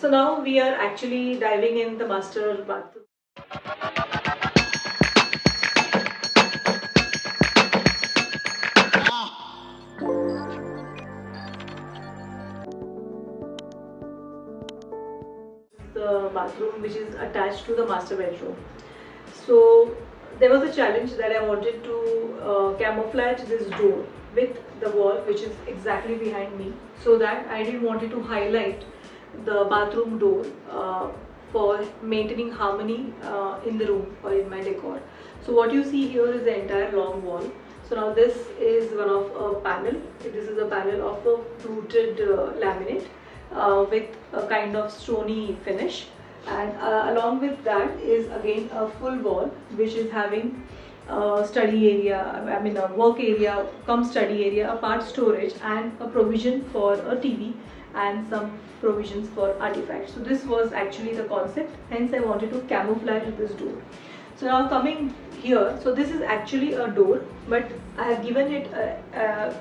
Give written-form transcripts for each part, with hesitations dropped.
So now we are actually diving in the master bathroom. The bathroom which is attached to the master bedroom. So there was a challenge that I wanted to camouflage this door with the wall which is exactly behind me, so that I didn't want it to highlight the bathroom door for maintaining harmony in the room or in my decor. So what you see here is the entire long wall. So now this is one of a panel. This is a panel of a fluted laminate with a kind of stony finish, and along with that is again a full wall which is having study area, I mean a work area, come study area, a part storage, and a provision for a TV and some provisions for artifacts. So this was actually the concept, hence I wanted to camouflage this door. So now coming here, so this is actually a door, but I have given it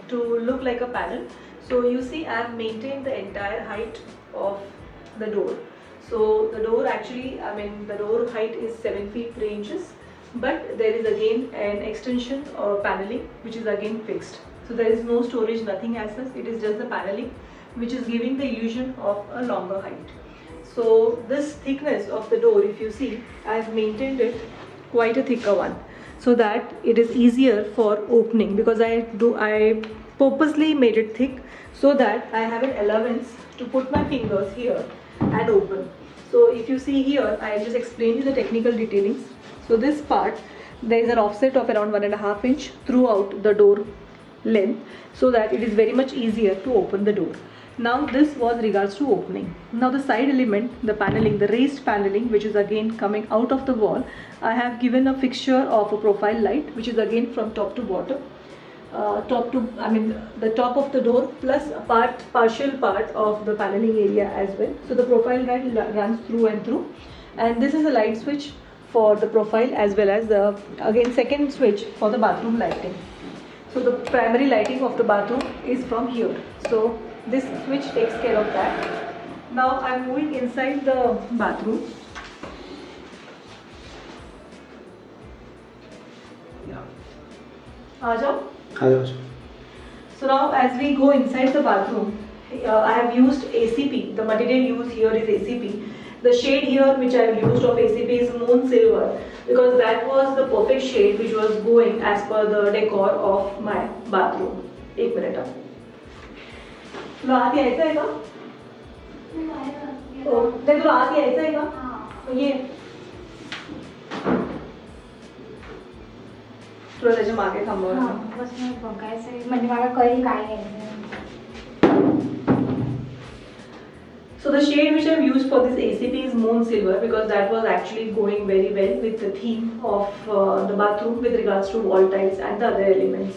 to look like a panel. So you see I have maintained the entire height of the door. So the door actually, I mean the door height is 7 feet 3 inches, but there is again an extension or paneling which is again fixed. So there is no storage, nothing as such, it is just the paneling which is giving the illusion of a longer height. So this thickness of the door, if you see, I have maintained it quite a thicker one, so that it is easier for opening, because I purposely made it thick so that I have an allowance to put my fingers here and open. So if you see here, I just explained you the technical detailings. So this part, there is an offset of around 1.5 inch throughout the door length, so that it is very much easier to open the door. Now this was regards to opening. Now the side element, the paneling, the raised paneling, which is again coming out of the wall, I have given a fixture of a profile light which is again from top to bottom. The top of the door plus a partial part of the paneling area as well. So the profile light runs through and through, and this is a light switch for the profile as well as the again second switch for the bathroom lighting. So the primary lighting of the bathroom is from here. So this switch takes care of that. Now I am moving inside the bathroom. So now as we go inside the bathroom, I have used ACP. The material used here is ACP. The shade here which I have used of ACP is Moon Silver, because that was the perfect shade which was going as per the decor of my bathroom. एक minute अब तुला आत यायचं आहे का? ते तुला आत यायचं आहे का? ये तुला त्याच्या मागे थांबवायचं. बस मी बघायचं म्हणजे मला कळेल काय आहे. So the shade which I have used for this ACP is Moon Silver, because that was actually going very well with the theme of the bathroom with regards to wall tiles and the other elements.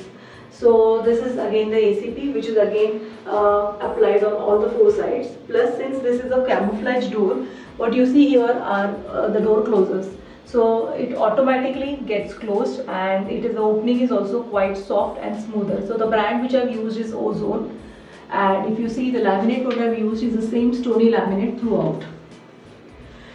So this is again the ACP which is again applied on all the four sides. Plus, since this is a camouflage door, what you see here are the door closers. So it automatically gets closed, and the opening is also quite soft and smoother. So the brand which I have used is Ozone. And if you see, the laminate what I have used is the same stony laminate throughout.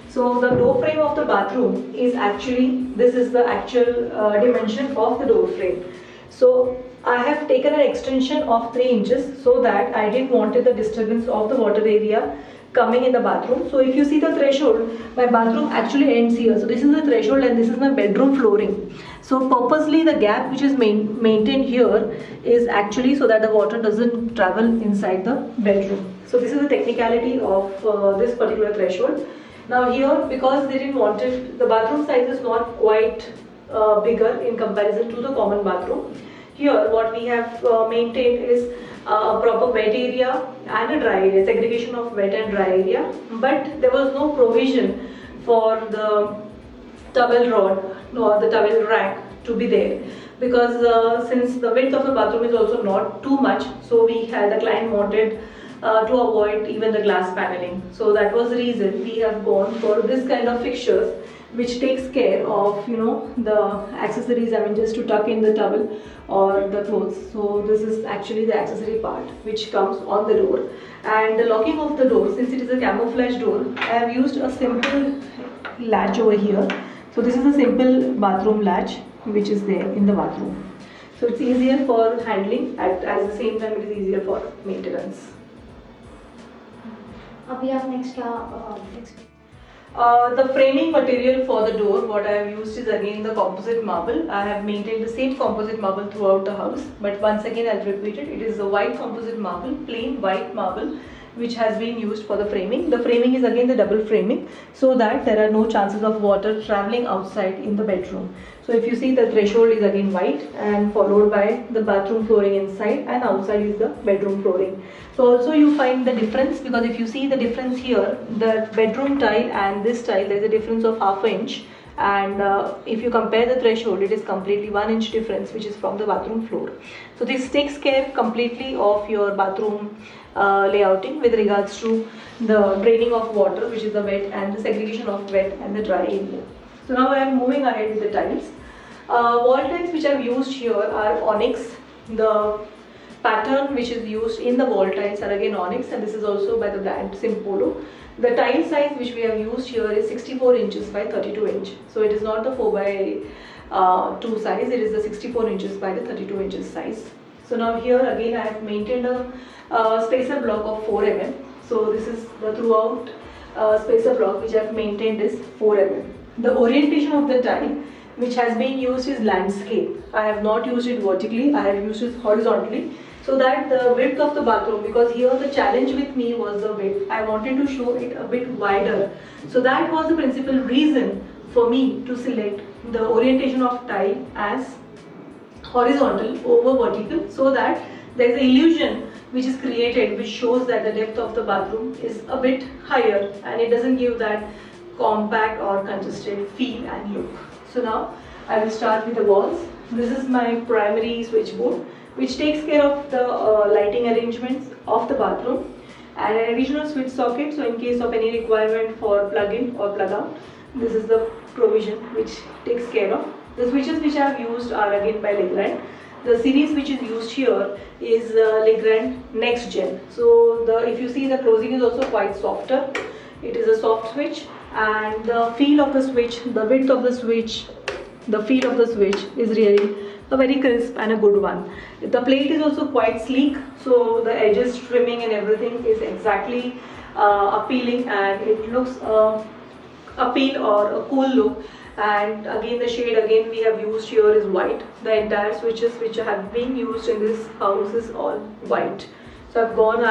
So the door frame of the bathroom is actually, this is the actual dimension of the door frame. So I have taken an extension of 3 inches so that I didn't want the disturbance of the water area coming in the bathroom. So if you see the threshold, my bathroom actually ends here. So this is the threshold and this is my bedroom flooring. So purposely the gap which is maintained here is actually so that the water doesn't travel inside the bedroom. So this is the technicality of this particular threshold. Now here, because they didn't want it, the bathroom size is not quite bigger in comparison to the common bathroom. Here what we have maintained is a proper wet area and a dry area, segregation of wet and dry area, but there was no provision for the towel rod nor the towel rack to be there, because since the width of the bathroom is also not too much, so the client wanted to avoid even the glass paneling. So that was the reason we have gone for this kind of fixtures which takes care of the accessories, I mean just to tuck in the towel or the clothes. So this is actually the accessory part which comes on the door. And the locking of the door, since it is a camouflage door, I have used a simple latch over here. So this is a simple bathroom latch which is there in the bathroom. So it's easier for handling, at the same time it is easier for maintenance. अभी आप next क्या The framing material for the door, what I have used is again the composite marble. I have maintained the same composite marble throughout the house, but once again I'll repeat it. It is a white composite marble, plain white marble, which has been used for the framing. The framing is again the double framing, so that there are no chances of water traveling outside in the bedroom. So if you see, the threshold is again white and followed by the bathroom flooring inside, and outside is the bedroom flooring. So also you find the difference, because if you see the difference here, the bedroom tile and this tile, there is a difference of half an inch. And if you compare the threshold, it is completely 1 inch difference, which is from the bathroom floor. So this takes care completely of your bathroom layouting with regards to the draining of water, which is the wet, and the segregation of wet and the dry area. So now I am moving ahead with the tiles. Wall tiles which I have used here are onyx. The pattern which is used in the wall tiles are again onyx, and this is also by the brand Simpolo. The tile size which we have used here is 64 inches by 32 inch. So it is not the 4 by 2 size, it is the 64 inches by the 32 inches size. So now here again I have maintained a spacer block of 4 mm. So this is the throughout spacer block which I have maintained is 4 mm. The orientation of the tile which has been used is landscape. I have not used it vertically, I have used it horizontally, so that the width of the bathroom, because here the challenge with me was the width, I wanted to show it a bit wider. So that was the principal reason for me to select the orientation of tile as horizontal over vertical, so that there is an illusion which is created which shows that the depth of the bathroom is a bit higher, and it doesn't give that compact or congested feel and look. So now I will start with the walls. This is my primary switchboard, which takes care of the lighting arrangements of the bathroom, and an additional switch socket. So in case of any requirement for plug in or plug out, this is the provision which takes care of. The switches which I have used are again by Legrand. The series which is used here is Legrand Next Gen. So if you see, the closing is also quite softer. It is a soft switch, and the feel of the switch, the width of the switch, the feel of the switch is really a very crisp and a good one. The plate is also quite sleek, so the edges trimming and everything is exactly appealing, and it looks appeal or a cool look. And again the shade again we have used here is white. The entire switches which have been used in this house is all white. So I've gone,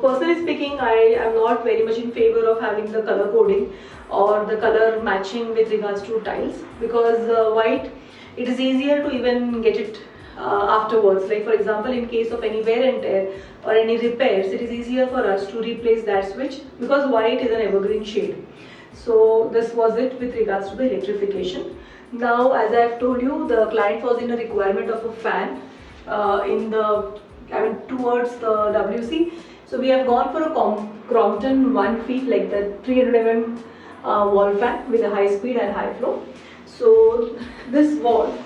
personally speaking, I am not very much in favor of having the color coding or the color matching with regards to tiles, because white, it is easier to even get it afterwards. Like for example, in case of any wear and tear or any repairs, it is easier for us to replace that switch, because white is an evergreen shade. So this was it with regards to the electrification. Now, as I have told you, the client was in a requirement of a fan towards the WC. So we have gone for a Crompton 1 feet, like the 300 mm wall fan with a high speed and high flow. So this wall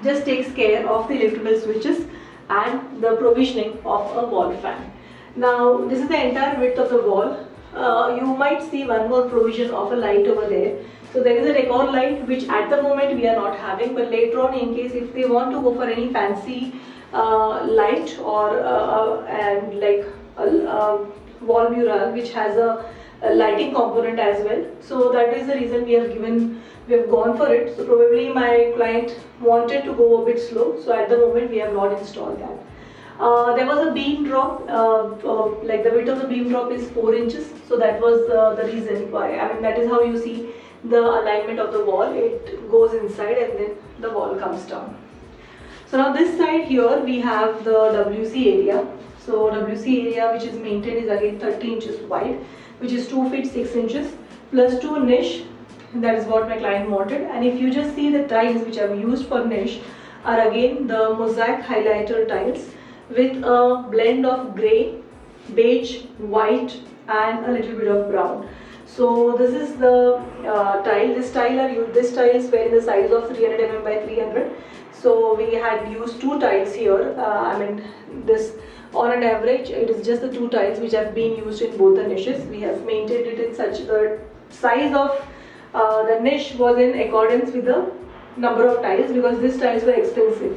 just takes care of the electrical switches and the provisioning of a wall fan. Now this is the entire width of the wall. You might see one more provision of a light over there. So there is a decor light which at the moment we are not having, but later on, in case if they want to go for any fancy light or and like a wall mural which has a lighting component as well, so that is the reason we have gone for it. So probably my client wanted to go a bit slow, so at the moment we have not installed that. There was a beam drop, like the width of the beam drop is 4 inches, so that was the reason why. I mean, that is how you see the alignment of the wall. It goes inside and then the wall comes down. So now this side here we have the WC area. So WC area which is maintained is again 30 inches wide, which is 2 feet 6 inches plus 2 niche. That is what my client wanted. And if you just see the tiles which I have used for niche are again the mosaic highlighter tiles with a blend of grey, beige, white and a little bit of brown. So this is the tile. This tiles were in the size of 300 mm by 300. So we had used two tiles here. I mean, this on an average, it is just the two tiles which have been used in both the niches. We have maintained it in such the size of the niche was in accordance with the number of tiles, because these tiles were expensive.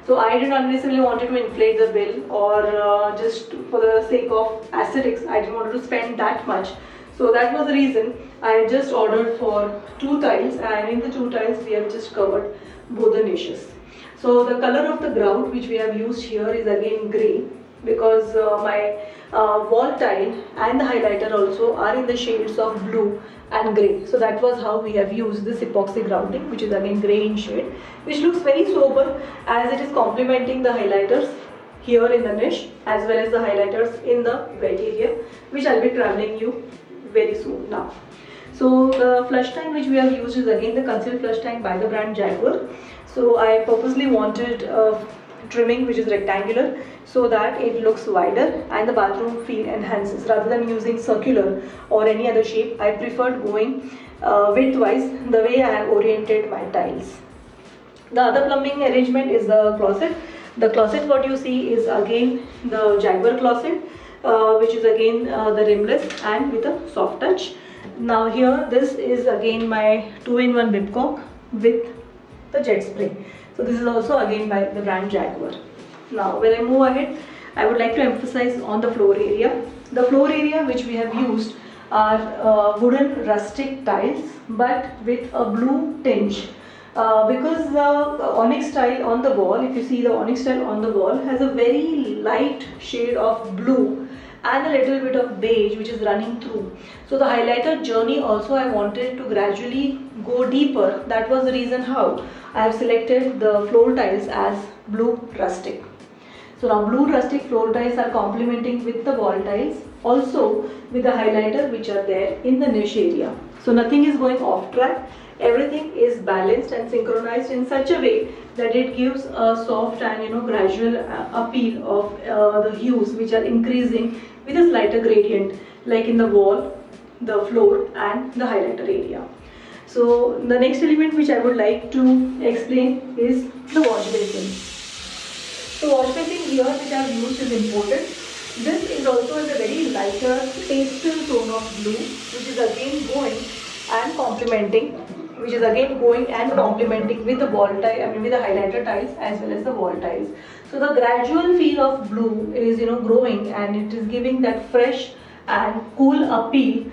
So I did not necessarily wanted to inflate the bill, or just for the sake of aesthetics, I didn't want to spend that much. So that was the reason I just ordered for two tiles, and in the two tiles we have just covered both the niches. So the color of the grout which we have used here is again grey, because my wall tile and the highlighter also are in the shades of blue and grey. So that was how we have used this epoxy grouting, which is again grey in shade, which looks very sober as it is complementing the highlighters here in the niche as well as the highlighters in the wet area, which I'll be traveling you very soon now. So the flush tank which we have used is again the concealed flush tank by the brand Jaguar. So I purposely wanted trimming which is rectangular, so that it looks wider and the bathroom feel enhances. Rather than using circular or any other shape, I preferred going widthwise, the way I have oriented my tiles. The other plumbing arrangement is the closet. The closet what you see is again the Jaguar closet, which is again the rimless and with a soft touch. Now here this is again my 2-in-1 Bibcock with the jet spray. So this is also again by the brand Jaguar. Now when I move ahead, I would like to emphasize on the floor area. The floor area which we have used are wooden rustic tiles, but with a blue tinge. Because the onyx tile on the wall, if you see the onyx tile on the wall has a very light shade of blue and a little bit of beige which is running through. So the highlighter journey also I wanted to gradually go deeper. That was the reason how I have selected the floor tiles as blue rustic. So now blue rustic floor tiles are complementing with the wall tiles, also with the highlighter which are there in the niche area. So nothing is going off track. Everything is balanced and synchronized in such a way that it gives a soft and gradual appeal of the hues which are increasing with a slighter gradient, like in the wall, the floor and the highlighter area. So the next element which I would like to explain is the wash basin. So wash basin here which I have used is imported. This is also a very lighter pastel tone of blue, which is again going and complementing with the wall tile, with the highlighter tiles as well as the wall tiles. So the gradual feel of blue is growing, and it is giving that fresh and cool appeal,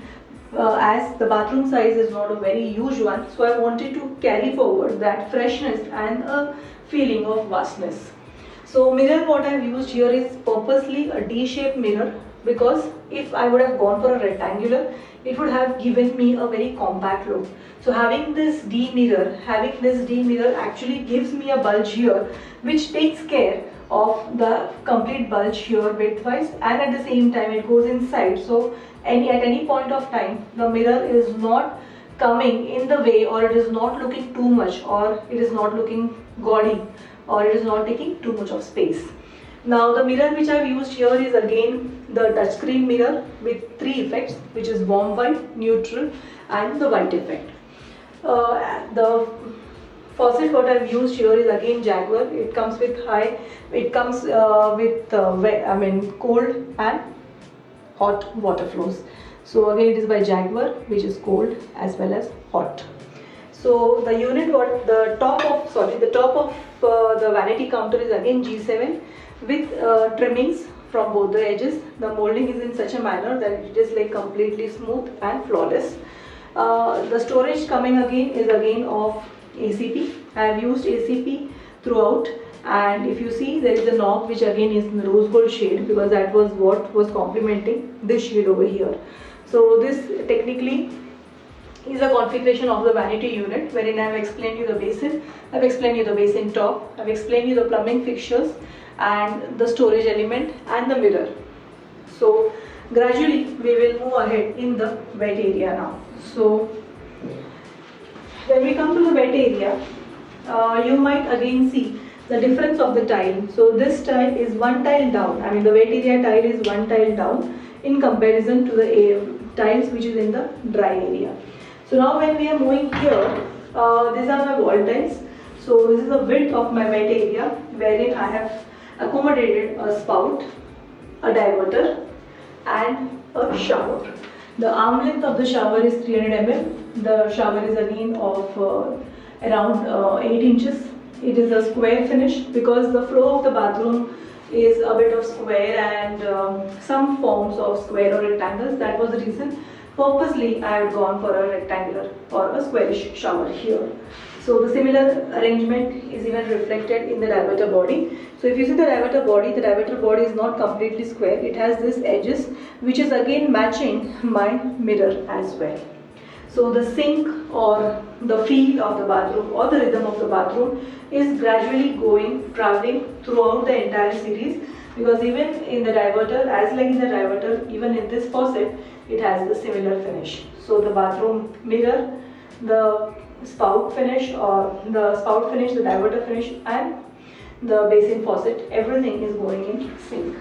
as the bathroom size is not a very huge one. So I wanted to carry forward that freshness and a feeling of vastness. So mirror what I have used here is purposely a D-shaped mirror, because if I would have gone for a rectangular, it would have given me a very compact look. So having this D mirror actually gives me a bulge here, which takes care of the complete bulge here widthwise, and at the same time it goes inside. So at any point of time, the mirror is not coming in the way, or it is not looking too much, or it is not looking gaudy, or it is not taking too much of space. Now the mirror which I have used here is again the touchscreen mirror with 3 effects, which is warm white, neutral and the white effect. The faucet what I have used here is again Jaguar. It comes with cold and hot water flows. So again it is by Jaguar, which is cold as well as hot. So the unit the top of the vanity counter is again G7 with trimmings from both the edges. The molding is in such a manner that it is like completely smooth and flawless. The storage coming again is of ACP. I have used ACP throughout, and if you see, there is a knob which again is in rose gold shade, because that was what was complementing this shade over here. So this technically is a configuration of the vanity unit, wherein I have explained you the basin, I have explained you the basin top, I have explained you the plumbing fixtures and the storage element and the mirror. So gradually we will move ahead in the wet area now. So when we come to the wet area, you might again see the difference of the tile. So this tile is one tile down, the wet area tile is one tile down in comparison to the tiles which is in the dry area. So now when we are moving here, these are my wall tiles. So this is the width of my wet area wherein I have accommodated a spout, a diverter and a shower. The arm length of the shower is 300 mm. The shower is again of around 8 inches. It is a square finish because the floor of the bathroom is a bit of square and some forms of square or rectangles. That was the reason purposely I had gone for a rectangular or a squarish shower here. So the similar arrangement is even reflected in the diverter body. So if you see the diverter body is not completely square. It has these edges which is again matching my mirror as well. So the sink or the feel of the bathroom or the rhythm of the bathroom is gradually traveling throughout the entire series, because even in the diverter, even in this faucet, it has the similar finish. So the bathroom mirror, the spout finish, the diverter finish and the basin faucet, everything is going in sync.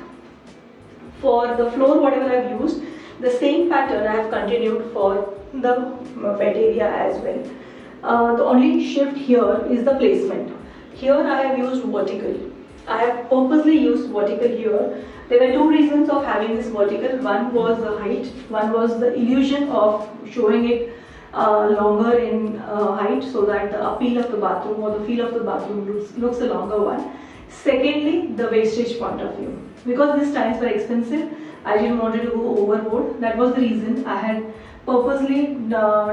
For the floor, whatever I have used, the same pattern I have continued for the wet area as well. The only shift here is the placement. Here I have used vertical. I have purposely used vertical here. There were two reasons of having this vertical. One was the height, one was the illusion of showing it longer in height, so that the appeal of the bathroom or the feel of the bathroom looks a longer one. Secondly, the wastage point of view. Because these tiles were expensive, I didn't want to go overboard. That was the reason I had purposely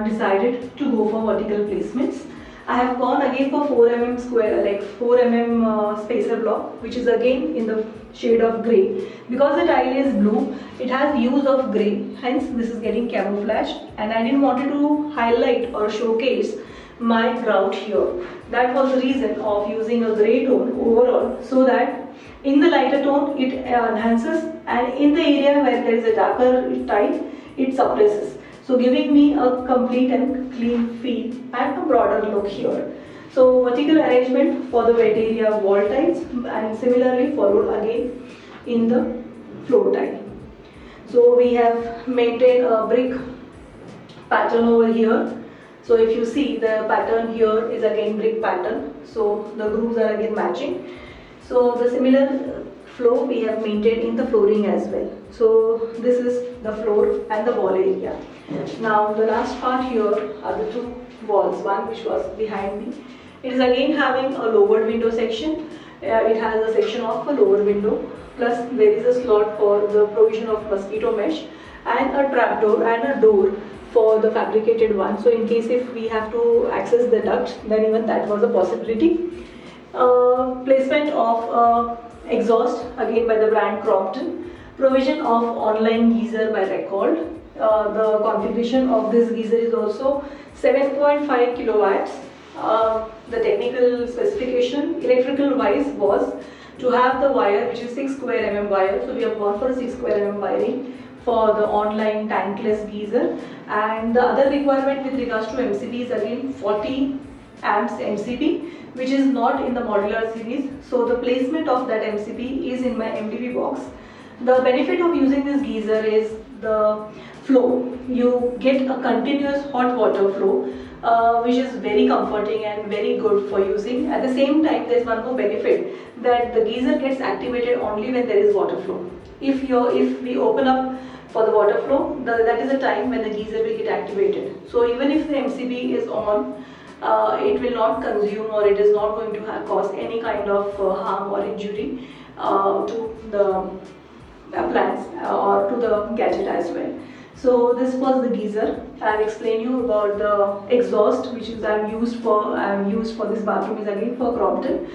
decided to go for vertical placements. I have gone again for 4 mm square, like 4 mm spacer block, which is again in the shade of grey. Because the tile is blue, it has use of grey, hence this is getting camouflaged, and I didn't want to highlight or showcase my grout here. That was the reason of using a grey tone overall, so that in the lighter tone it enhances, and in the area where there is a darker tile, it suppresses. So giving me a complete and clean feel and a broader look here. So vertical arrangement for the wet area wall tiles, and similarly followed again in the floor tile. So we have maintained a brick pattern over here. So if you see, the pattern here is again brick pattern. So the grooves are again matching. So the similar flow we have maintained in the flooring as well. So this is the floor and the wall area. Now the last part here are the two walls, one which was behind me. It is again having a lowered window section. It has a section of a lower window, plus there is a slot for the provision of mosquito mesh and a trapdoor and a door for the fabricated one. So in case if we have to access the duct, then even that was a possibility. Placement of exhaust again by the brand Crompton. Provision of online geyser by Record. The configuration of this geyser is also 7.5 kilowatts. The technical specification electrical wise was to have the wire which is 6 square mm wire. So we have gone for a 6 square mm wiring for the online tankless geyser, and the other requirement with regards to MCB is again 40 amps MCB, which is not in the modular series. So the placement of that MCB is in my MDB box. The benefit of using this geyser is the flow. You get a continuous hot water flow, which is very comforting and very good for using. At the same time, there is one more benefit, that the geyser gets activated only when there is water flow. If we open up for the water flow, that is the time when the geyser will get activated. So even if the MCB is on, it will not consume, or it is not going to cause any kind of harm or injury to the appliance or to the gadget as well. So this was the geyser. I have explained you about the exhaust, which is I have used for this bathroom is again for Crompton,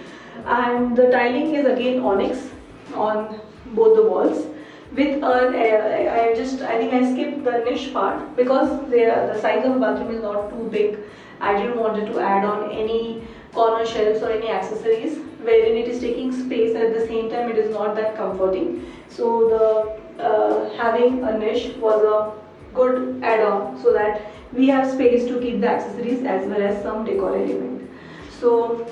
and the tiling is again onyx on both the walls. With I think I skipped the niche part because the size of the bathroom is not too big. I didn't want to add on any corner shelves or any accessories wherein it is taking space, and at the same time it is not that comforting. So the having a niche was a good add-on, so that we have space to keep the accessories as well as some decor element. So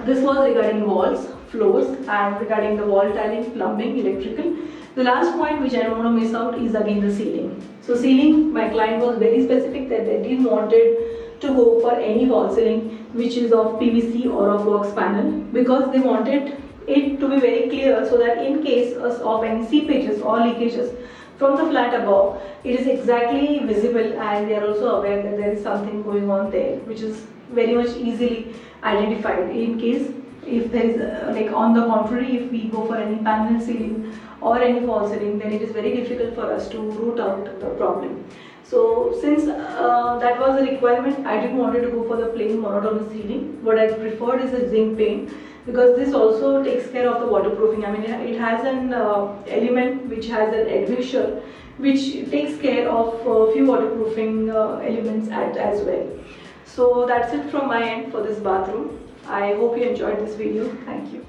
this was regarding walls, floors, and regarding the wall tiling, plumbing, electrical. The last point which I don't want to miss out is again the ceiling. So ceiling, my client was very specific that they didn't wanted to go for any wall ceiling which is of PVC or of wax panel, because they wanted it to be very clear so that in case of any seepages or leakages from the flat above, it is exactly visible and they are also aware that there is something going on there, which is very much easily identified. In case if there is like on the contrary, if we go for any panel ceiling or any false ceiling, then it is very difficult for us to root out the problem. So since that was a requirement, I didn't want to go for the plain monotonous ceiling. What I preferred is a zinc paint, because this also takes care of the waterproofing. I mean, it has an element which has an admixture which takes care of few waterproofing elements as well. So that's it from my end for this bathroom. I hope you enjoyed this video. Thank you.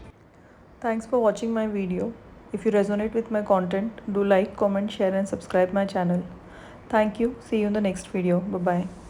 Thanks for watching my video. If you resonate with my content, do like, comment, share and subscribe my channel. Thank you. See you in the next video. Bye bye.